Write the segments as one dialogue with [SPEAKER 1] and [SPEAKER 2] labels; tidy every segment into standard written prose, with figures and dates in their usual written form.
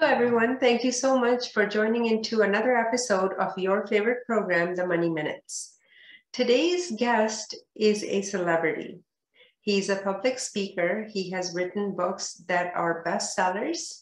[SPEAKER 1] everyone. Thank you so much for joining into another episode of your favorite program, The Money Minutes. Today's guest is a celebrity. He's a public speaker. He has written books that are bestsellers.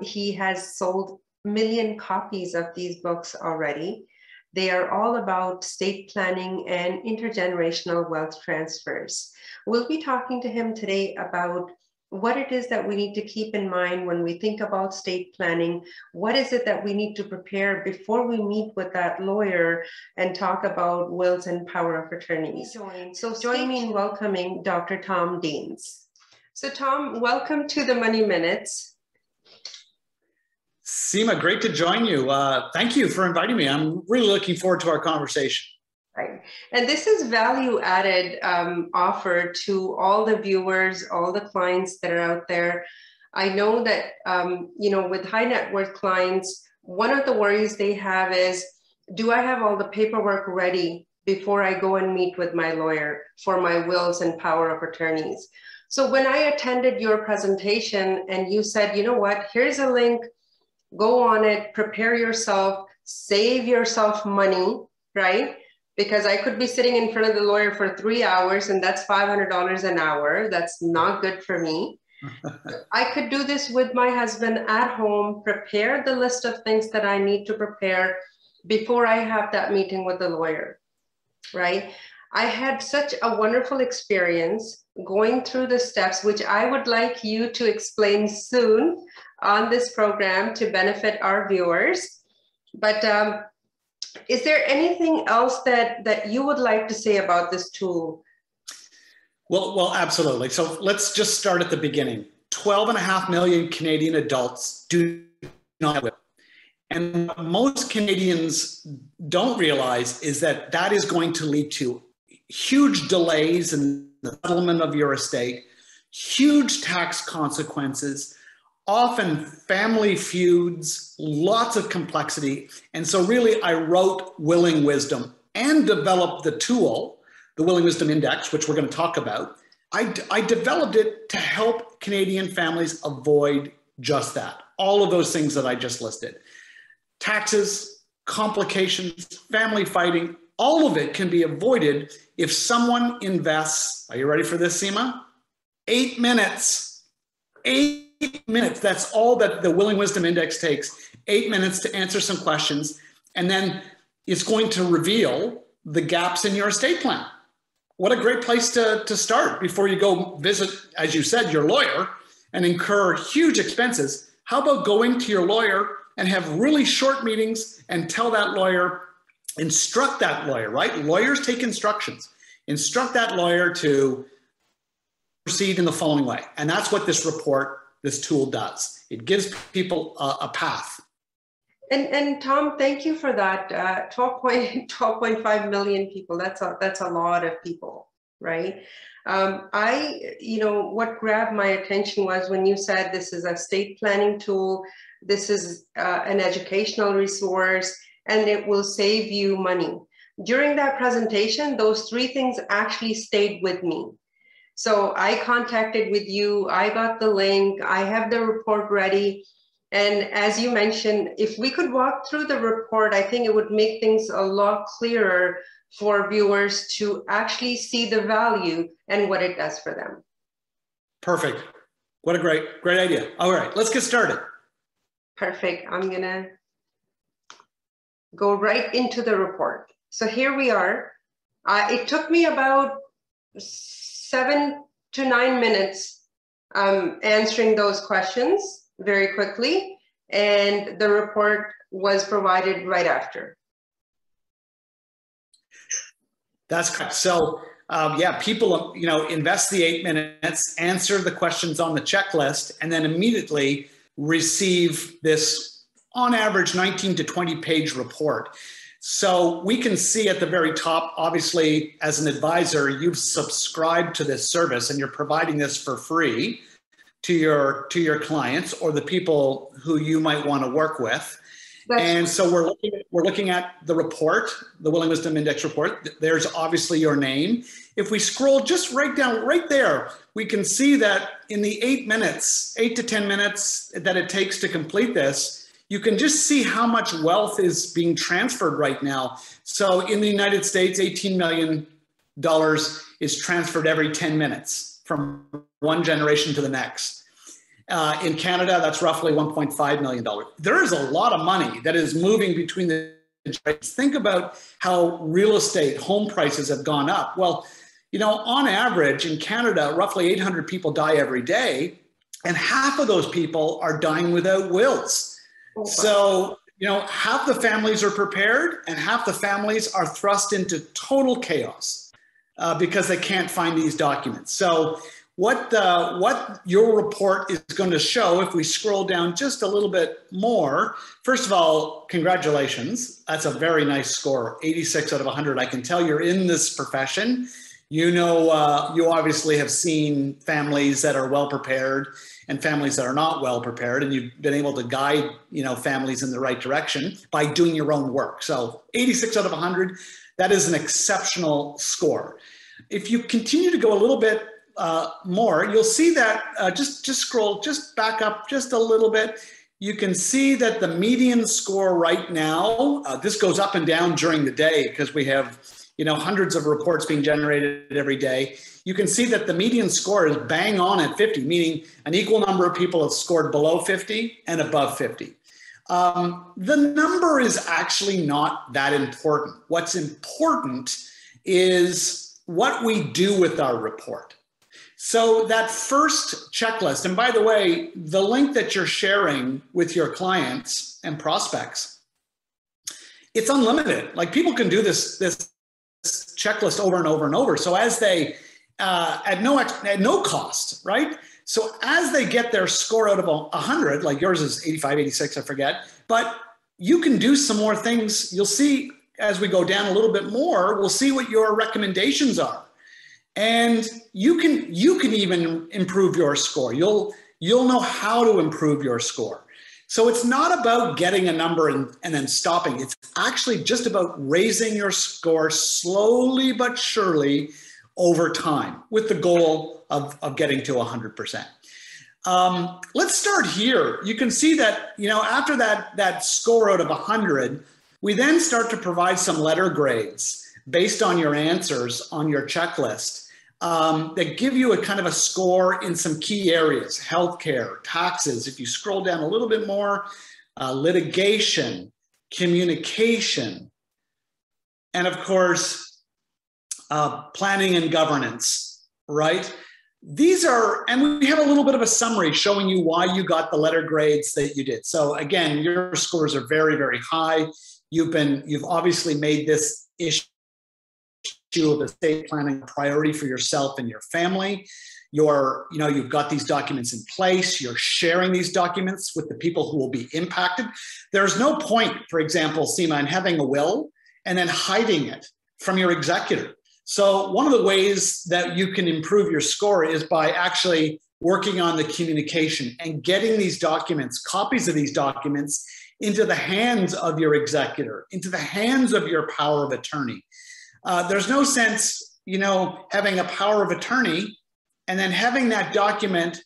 [SPEAKER 1] He has sold million copies of these books already. They are all about estate planning and intergenerational wealth transfers. We'll be talking to him today about what it is that we need to keep in mind when we think about estate planning. What is it that we need to prepare before we meet with that lawyer and talk about wills and power of attorneys? So join me in welcoming Dr. Tom Deans. So Tom, welcome to the Money Minutes.
[SPEAKER 2] Seema, great to join you. Thank you for inviting me. I'm really looking forward to our conversation.
[SPEAKER 1] Right. And this is value added offer to all the viewers, all the clients that are out there. I know that, with high net worth clients, one of the worries they have is, do I have all the paperwork ready before I go and meet with my lawyer for my wills and power of attorneys? So when I attended your presentation and you said, you know what, here's a link, go on it, prepare yourself, save yourself money, right? Because I could be sitting in front of the lawyer for 3 hours and that's $500 an hour. That's not good for me. I could do this with my husband at home, prepare the list of things that I need to prepare before I have that meeting with the lawyer, right? I had such a wonderful experience going through the steps, which I would like you to explain soon on this program to benefit our viewers. But is there anything else that you would like to say about this tool?
[SPEAKER 2] Well, absolutely. So let's just start at the beginning. 12.5 million Canadian adults do not have it. And what most Canadians don't realize is that that is going to lead to huge delays in the settlement of your estate, huge tax consequences, often family feuds, lots of complexity. And so really I wrote Willing Wisdom and developed the tool, the Willing Wisdom Index, which we're going to talk about. I developed it to help Canadian families avoid just that. All of those things that I just listed. Taxes, complications, family fighting, all of it can be avoided if someone invests, are you ready for this, Seema? 8 minutes. 8 minutes. That's all that the Willing Wisdom Index takes. 8 minutes to answer some questions. And then it's going to reveal the gaps in your estate plan. What a great place to start before you go visit, as you said, your lawyer and incur huge expenses. How about going to your lawyer and have really short meetings and tell that lawyer, instruct that lawyer, right? Lawyers take instructions. Instruct that lawyer to proceed in the following way. And that's what this report, this tool does. It gives people a path.
[SPEAKER 1] And Tom, thank you for that. 12.5 million people. That's a lot of people, right? What grabbed my attention was when you said this is a estate planning tool. This is an educational resource, and it will save you money. During that presentation, those 3 things actually stayed with me. So I contacted with you, I got the link, I have the report ready. And as you mentioned, if we could walk through the report, I think it would make things a lot clearer for viewers to actually see the value and what it does for them.
[SPEAKER 2] Perfect. What a great idea. All right, let's get started.
[SPEAKER 1] Perfect. I'm gonna go right into the report. So here we are. It took me about 7 to 9 minutes answering those questions very quickly, and the report was provided right after.
[SPEAKER 2] That's correct. So people, invest the 8 minutes, answer the questions on the checklist, and then immediately receive this, on average, 19 to 20 page report. So we can see at the very top, obviously, as an advisor, you've subscribed to this service and you're providing this for free to your clients or the people who you might want to work with. And so we're looking at the report, the Willing Wisdom Index report. There's obviously your name. If we scroll just right down, right there, we can see that in the 8 to 10 minutes that it takes to complete this, you can just see how much wealth is being transferred right now. So in the United States, $18 million is transferred every 10 minutes from one generation to the next. In Canada, that's roughly $1.5 million. There is a lot of money that is moving between the generations. Think about how real estate, home prices have gone up. Well, you know, on average in Canada, roughly 800 people die every day, and half of those people are dying without wills. Okay. So, you know, half the families are prepared and half the families are thrust into total chaos because they can't find these documents. So what your report is going to show, if we scroll down just a little bit more, first of all, congratulations. That's a very nice score, 86 out of 100. I can tell you're in this profession. You know, you obviously have seen families that are well prepared and families that are not well prepared, and you've been able to guide, you know, families in the right direction by doing your own work. So 86 out of 100, that is an exceptional score. If you continue to go a little bit more, you'll see that just scroll, just back up just a little bit. You can see that the median score right now, this goes up and down during the day because we have, you know, hundreds of reports being generated every day. You can see that the median score is bang on at 50, meaning an equal number of people have scored below 50 and above 50. The number is actually not that important. What's important is what we do with our report. So that first checklist, and by the way, the link that you're sharing with your clients and prospects, it's unlimited. Like, people can do this checklist over and over and over. So as they, at no cost, right? So as they get their score out of 100, like yours is 85, 86, I forget, but you can do some more things. You'll see as we go down a little bit more, we'll see what your recommendations are. And you can even improve your score. You'll know how to improve your score. So it's not about getting a number and then stopping. It's actually just about raising your score slowly but surely over time with the goal of getting to 100%. Let's start here. You can see that, you know, after that score out of 100, we then start to provide some letter grades based on your answers on your checklist. That give you a kind of a score in some key areas: healthcare, taxes. If you scroll down a little bit more, litigation, communication, and of course, planning and governance, right? These are, and we have a little bit of a summary showing you why you got the letter grades that you did. So again, your scores are very, very high. You've obviously made this issue of estate planning a priority for yourself and your family. You've got these documents in place. You're sharing these documents with the people who will be impacted. There's no point, for example, Seema, in having a will and then hiding it from your executor. So one of the ways that you can improve your score is by actually working on the communication and getting these documents, copies of these documents, into the hands of your executor, into the hands of your power of attorney. There's no sense, you know, having a power of attorney and then having that document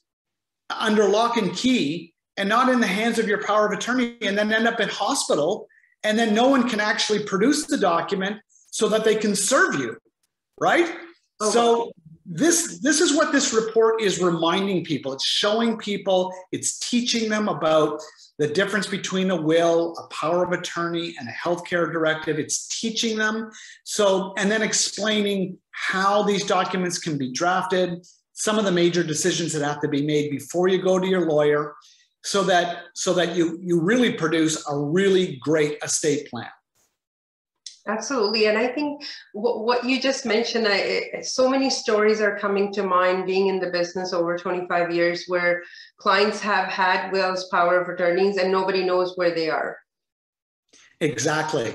[SPEAKER 2] under lock and key and not in the hands of your power of attorney, and then end up in hospital, and then no one can actually produce the document so that they can serve you, right? Okay. So this is what this report is reminding people. It's showing people, it's teaching them about the difference between a will, a power of attorney, and a healthcare directive. It's teaching them. So, and then explaining how these documents can be drafted, some of the major decisions that have to be made before you go to your lawyer, so that you really produce a really great estate plan.
[SPEAKER 1] Absolutely. And I think what you just mentioned, so many stories are coming to mind, being in the business over 25 years, where clients have had wills, power of attorneys, and nobody knows where they are.
[SPEAKER 2] Exactly.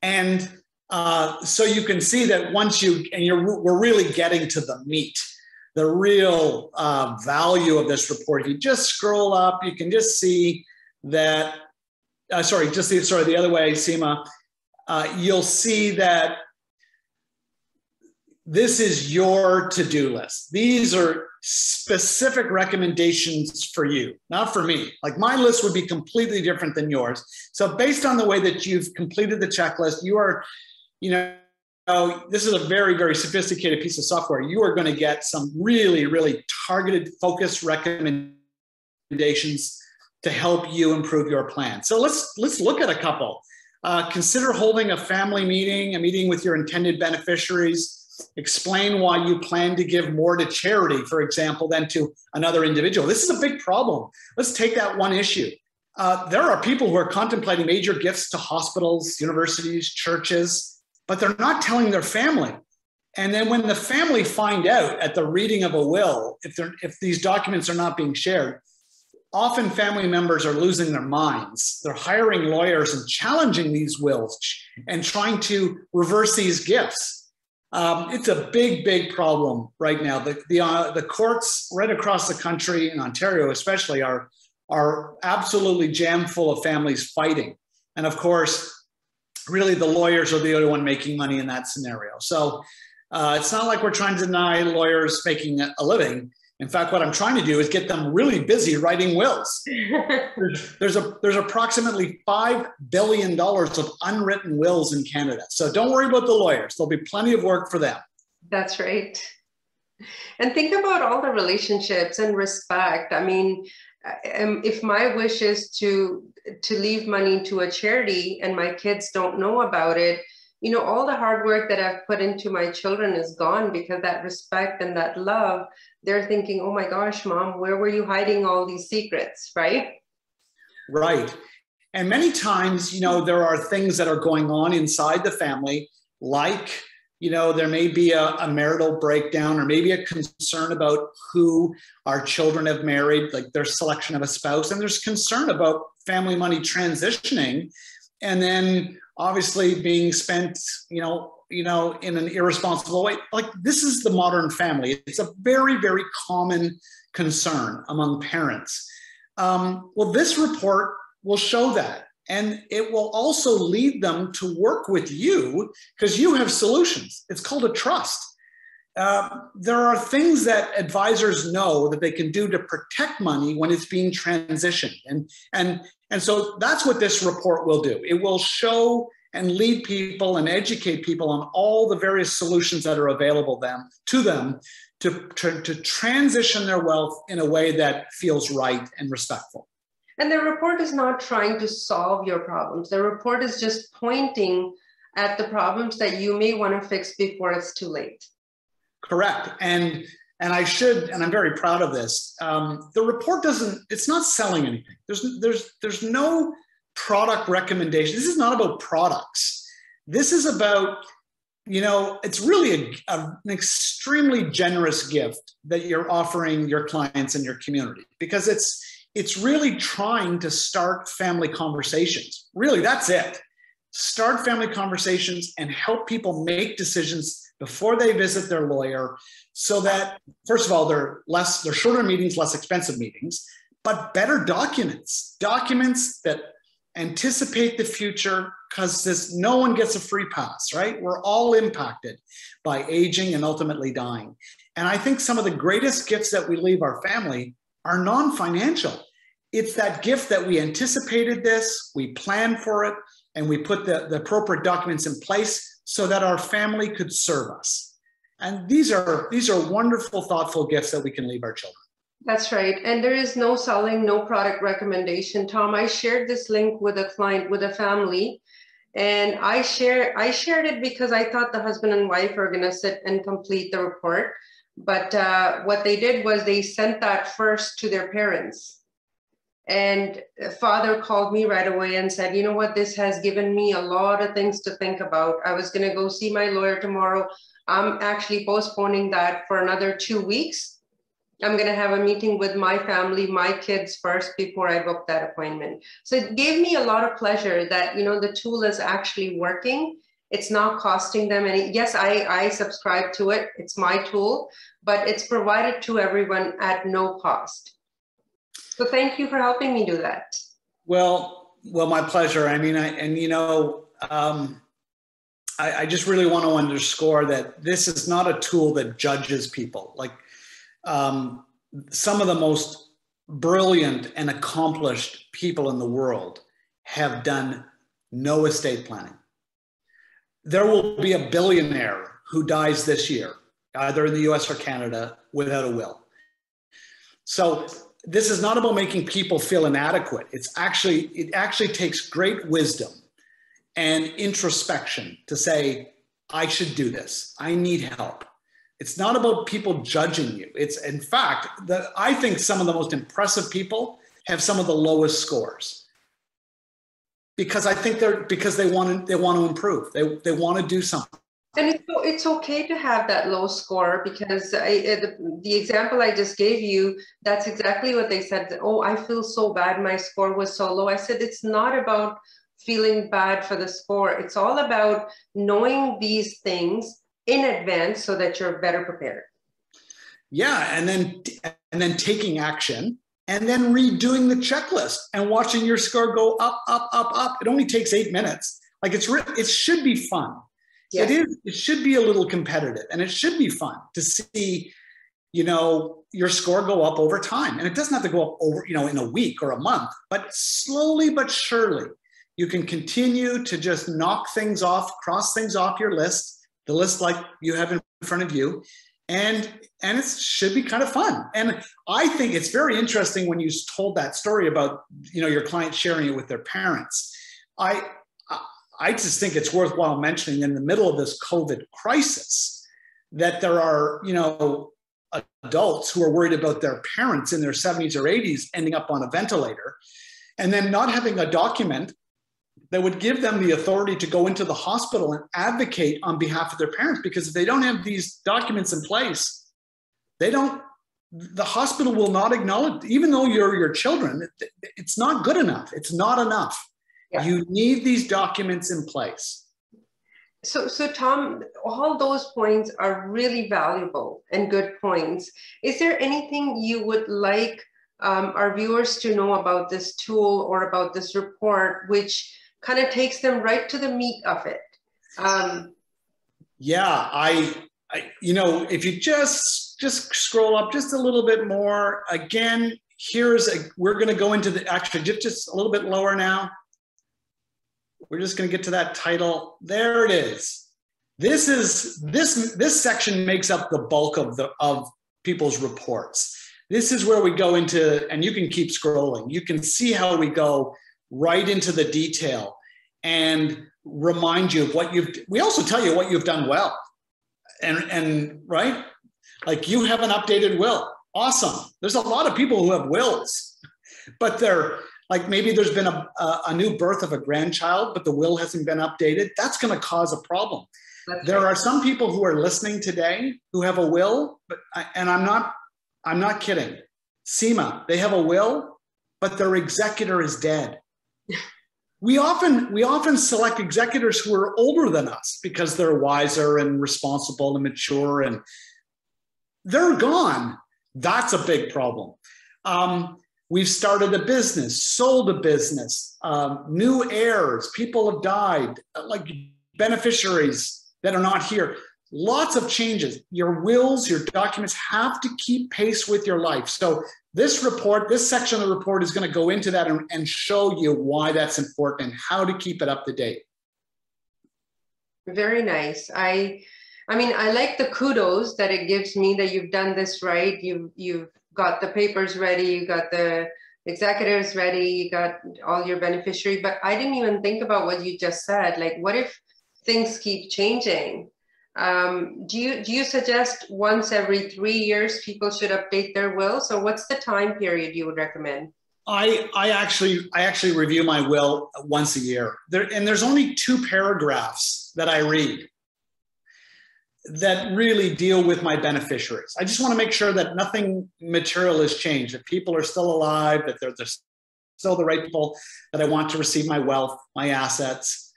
[SPEAKER 2] And so you can see that once we're really getting to the meat, the real value of this report. If you just scroll up, you can just see that the other way, Seema, you'll see that this is your to-do list. These are specific recommendations for you, not for me. Like my list would be completely different than yours. So based on the way that you've completed the checklist, you are, this is a very, very sophisticated piece of software. You are going to get some really, really targeted, focused recommendations to help you improve your plan. So let's look at a couple. Consider holding a family meeting, a meeting with your intended beneficiaries. Explain why you plan to give more to charity, for example, than to another individual. This is a big problem. Let's take that one issue. There are people who are contemplating major gifts to hospitals, universities, churches, but they're not telling their family. And then when the family find out at the reading of a will, if these documents are not being shared, often family members are losing their minds. They're hiring lawyers and challenging these wills and trying to reverse these gifts. It's a big, big problem right now. The courts right across the country, in Ontario especially, are absolutely jam full of families fighting. And of course, really the lawyers are the only one making money in that scenario. So it's not like we're trying to deny lawyers making a living. In fact, what I'm trying to do is get them really busy writing wills. There's approximately $5 billion of unwritten wills in Canada. So don't worry about the lawyers. There'll be plenty of work for them.
[SPEAKER 1] That's right. And think about all the relationships and respect. I mean, if my wish is to leave money to a charity and my kids don't know about it, all the hard work that I've put into my children is gone because that respect and that love, they're thinking, oh my gosh, Mom, where were you hiding all these secrets, right?
[SPEAKER 2] Right. And many times, there are things that are going on inside the family, like, there may be a marital breakdown or maybe a concern about who our children have married, like their selection of a spouse. And there's concern about family money transitioning and then obviously being spent, in an irresponsible way. Like this is the modern family. It's a very, very common concern among parents. Well, this report will show that. And it will also lead them to work with you because you have solutions. It's called a trust. There are things that advisors know that they can do to protect money when it's being transitioned. And so that's what this report will do. It will show and lead people and educate people on all the various solutions that are available to them to transition their wealth in a way that feels right and respectful.
[SPEAKER 1] And the report is not trying to solve your problems. The report is just pointing at the problems that you may want to fix before it's too late. Correct.
[SPEAKER 2] And I'm very proud of this. The report it's not selling anything. There's no product recommendation. This is not about products. This is about, it's really an extremely generous gift that you're offering your clients and your community because it's really trying to start family conversations. Really, that's it. Start family conversations and help people make decisions before they visit their lawyer so that, first of all, they're shorter meetings, less expensive meetings, but better documents that anticipate the future because no one gets a free pass, right? We're all impacted by aging and ultimately dying. And I think some of the greatest gifts that we leave our family are non-financial. It's that gift that we anticipated this, we planned for it, and we put the appropriate documents in place so that our family could serve us. And these are wonderful, thoughtful gifts that we can leave our children.
[SPEAKER 1] That's right. And there is no selling, no product recommendation. Tom, I shared this link with a client, with a family, and I shared it because I thought the husband and wife are going to sit and complete the report. But what they did was they sent that first to their parents. And father called me right away and said, you know what, this has given me a lot of things to think about. I was going to go see my lawyer tomorrow. I'm actually postponing that for another 2 weeks. I'm going to have a meeting with my family, my kids first before I book that appointment. So it gave me a lot of pleasure that, the tool is actually working. It's not costing them any. Yes, I subscribe to it. It's my tool, but it's provided to everyone at no cost. So thank you for helping me do that.
[SPEAKER 2] Well, Well, my pleasure. I mean, I just really want to underscore that this is not a tool that judges people. Like some of the most brilliant and accomplished people in the world have done no estate planning. There will be a billionaire who dies this year, either in the US or Canada, without a will. So this is not about making people feel inadequate. It actually takes great wisdom and introspection to say, I should do this. I need help. It's not about people judging you. It's, in fact, I think some of the most impressive people have some of the lowest scores, because I think they want to improve. They want to do something.
[SPEAKER 1] And it's okay to have that low score, because the example I just gave you, that's exactly what they said. Oh, I feel so bad. My score was so low. I said, it's not about feeling bad for the score. It's all about knowing these things in advance so that you're better prepared.
[SPEAKER 2] Yeah, and then taking action, and then redoing the checklist and watching your score go up, up, up, up. It only takes 8 minutes. Like it should be fun. Yes. It should be a little competitive, and it should be fun to see, your score go up over time. And it doesn't have to go up over, in a week or a month, but slowly but surely you can continue to just knock things off, cross things off your list, the list like you have in front of you. And it should be kind of fun. And I think it's very interesting when you told that story about, your client sharing it with their parents. I just think it's worthwhile mentioning, in the middle of this COVID crisis, that there are, adults who are worried about their parents in their 70s or 80s ending up on a ventilator, and then not having a document that would give them the authority to go into the hospital and advocate on behalf of their parents. Because if they don't have these documents in place, the hospital will not acknowledge, even though you're your children, it's not good enough. It's not enough. Yeah. You need these documents in place.
[SPEAKER 1] So Tom, all those points are really valuable and good points. Is there anything you would like our viewers to know about this tool or about this report, which kind of takes them right to the meat of it?
[SPEAKER 2] Yeah, if you just scroll up just a little bit more, again, we're going to go into just a little bit lower now. We're just going to get to that title. There it is. This section makes up the bulk of people's reports. This is where we go into, and you can keep scrolling. You can see how we go right into the detail and remind you of we also tell you what you've done well. And right? Like, you have an updated will. Awesome. There's a lot of people who have wills, but they're like, maybe there's been a new birth of a grandchild, but the will hasn't been updated. That's going to cause a problem. There are some people who are listening today who have a will, and I'm not kidding. SEMA, they have a will, but their executor is dead. We often select executors who are older than us because they're wiser and responsible and mature, and they're gone. That's a big problem. We've started a business, sold a business, new heirs, people have died, like beneficiaries that are not here. Lots of changes. Your wills, your documents have to keep pace with your life. So this section of the report is going to go into that and show you why that's important and how to keep it up to date.
[SPEAKER 1] Very nice. I like the kudos that it gives me that you've done this right. You've got the papers ready, you got the executives ready, you got all your beneficiary, but I didn't even think about what you just said. Like, what if things keep changing? Do you suggest once every 3 years people should update their will? So what's the time period you would recommend?
[SPEAKER 2] I actually review my will once a year. There's only 2 paragraphs that I read that really deal with my beneficiaries. I just want to make sure that nothing material has changed, that people are still alive, that they're still the right people that I want to receive my wealth, my assets.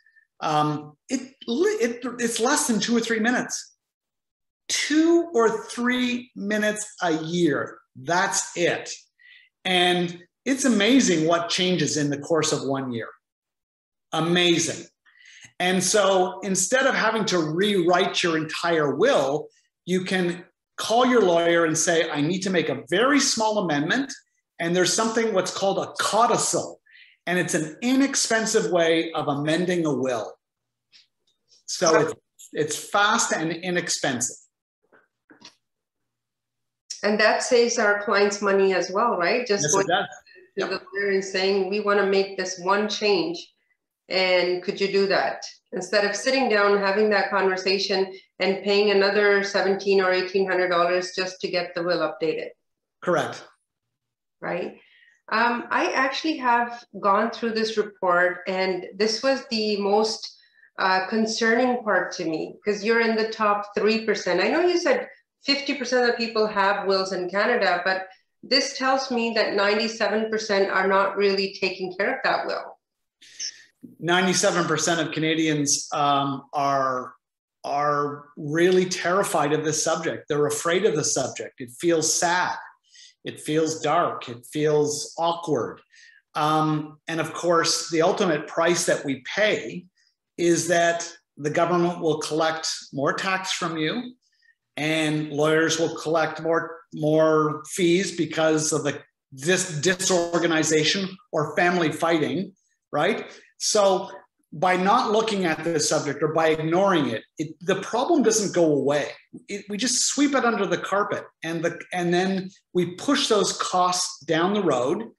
[SPEAKER 2] It's less than 2 or 3 minutes. 2 or 3 minutes a year. That's it. And it's amazing what changes in the course of 1 year. Amazing. And so instead of having to rewrite your entire will, you can call your lawyer and say, I need to make a very small amendment. And there's something what's called a codicil. And it's an inexpensive way of amending a will. So it's fast and inexpensive.
[SPEAKER 1] And that saves our clients money as well, right? Just going to the lawyer and saying, we want to make this one change. And could you do that? Instead of sitting down, having that conversation and paying another $1,700 or $1,800 just to get the will updated.
[SPEAKER 2] Correct.
[SPEAKER 1] Right. I actually have gone through this report, and this was the most concerning part to me, because you're in the top 3%. I know you said 50% of people have wills in Canada, but this tells me that 97% are not really taking care of that will.
[SPEAKER 2] 97% of Canadians are really terrified of this subject. They're afraid of the subject. It feels sad. It feels dark. It feels awkward. And of course, the ultimate price that we pay is that the government will collect more tax from you, and lawyers will collect more fees because of this disorganization or family fighting, right? So by not looking at this subject or by ignoring it, the problem doesn't go away. We just sweep it under the carpet, and then we push those costs down the road,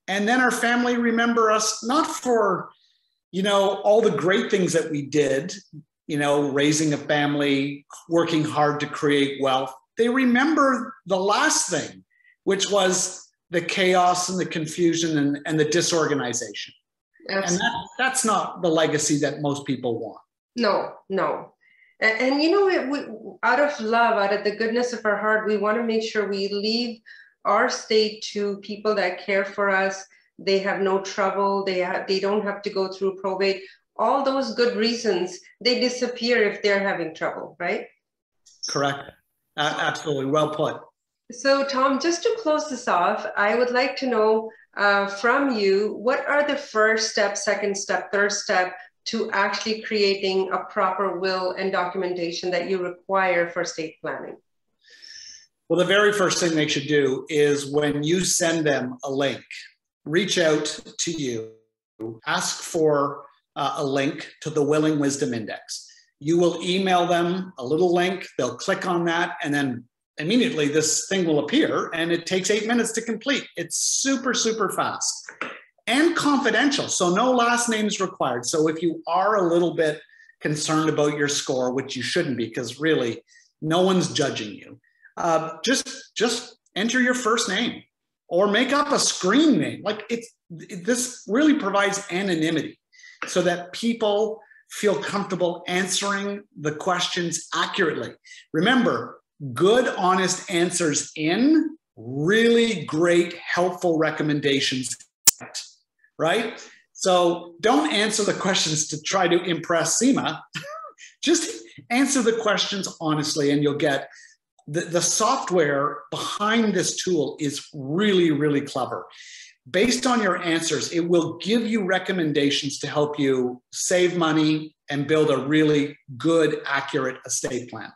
[SPEAKER 2] and then our family remember us not for, all the great things that we did, raising a family, working hard to create wealth. They remember the last thing, which was the chaos and the confusion and the disorganization. Absolutely. And that's not the legacy that most people want. No. And we, out of love, out of the goodness of our heart, we want to make sure we leave our state to people that care for us. They have no trouble. They don't have to go through probate. All those good reasons, they disappear if they're having trouble, right? Correct. Absolutely. Well put.
[SPEAKER 1] So, Tom, just to close this off, I would like to know from you, what are the first step, second step, third step to actually creating a proper will and documentation that you require for estate planning?
[SPEAKER 2] Well, the very first thing they should do is, when you send them a link, reach out to you, ask for a link to the Willing Wisdom Index. You will email them a little link, they'll click on that, and then immediately this thing will appear, and it takes 8 minutes to complete. It's super, super fast and confidential. So no last names required. So if you are a little bit concerned about your score, which you shouldn't be, because really no one's judging you, just enter your first name or make up a screen name. This really provides anonymity so that people feel comfortable answering the questions accurately. Remember, good, honest answers in, really great, helpful recommendations, right? So don't answer the questions to try to impress Seema. Just answer the questions honestly, and you'll get the software behind this tool is really, really clever. Based on your answers, it will give you recommendations to help you save money and build a really good, accurate estate plan.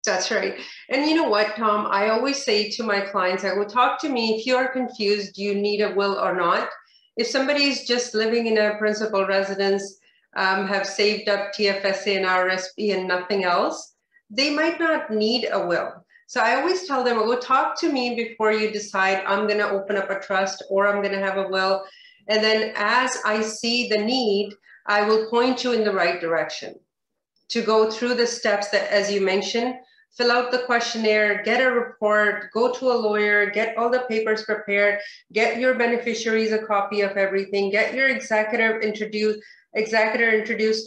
[SPEAKER 1] That's right. And you know what, Tom, I always say to my clients, I will talk to me if you are confused, do you need a will or not? If somebody is just living in a principal residence, have saved up TFSA and RSP and nothing else, they might not need a will. So I always tell them, go talk to me before you decide I'm going to open up a trust or I'm going to have a will. And then as I see the need, I will point you in the right direction to go through the steps that, as you mentioned, fill out the questionnaire, get a report, go to a lawyer, get all the papers prepared, get your beneficiaries a copy of everything, get your executor introduced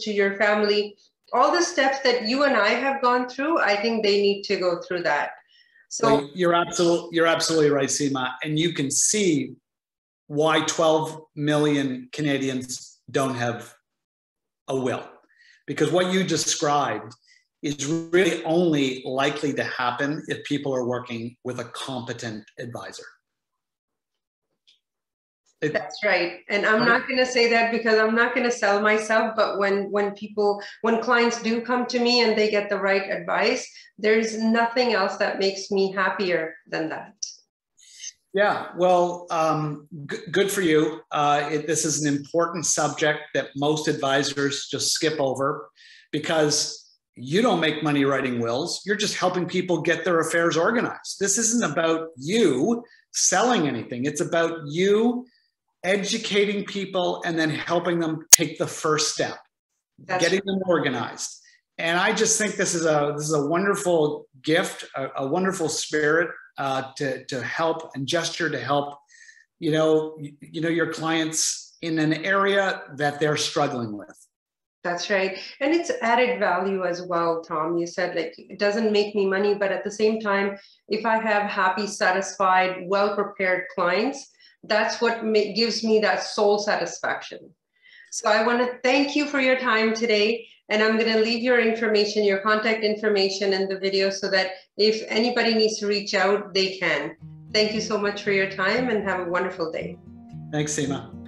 [SPEAKER 1] to your family. All the steps that you and I have gone through, I think they need to go through that. So
[SPEAKER 2] well, you're absolutely right, Seema. And you can see why 12 million Canadians don't have a will. Because what you described is really only likely to happen if people are working with a competent advisor.
[SPEAKER 1] That's right. And I'm not going to say that because I'm not going to sell myself, but when clients do come to me and they get the right advice, there's nothing else that makes me happier than that.
[SPEAKER 2] Yeah, well, good for you. This is an important subject that most advisors just skip over because you don't make money writing wills. You're just helping people get their affairs organized. This isn't about you selling anything. It's about you educating people and then helping them take the first step, getting them organized. And I just think this is a wonderful gift, a wonderful spirit to help and gesture to help, your clients in an area that they're struggling with.
[SPEAKER 1] That's right. And it's added value as well, Tom. You said like it doesn't make me money, but at the same time, if I have happy, satisfied, well-prepared clients, that's what gives me that soul satisfaction. So I want to thank you for your time today. And I'm going to leave your information, your contact information in the video so that if anybody needs to reach out, they can. Thank you so much for your time and have a wonderful day.
[SPEAKER 2] Thanks, Seema.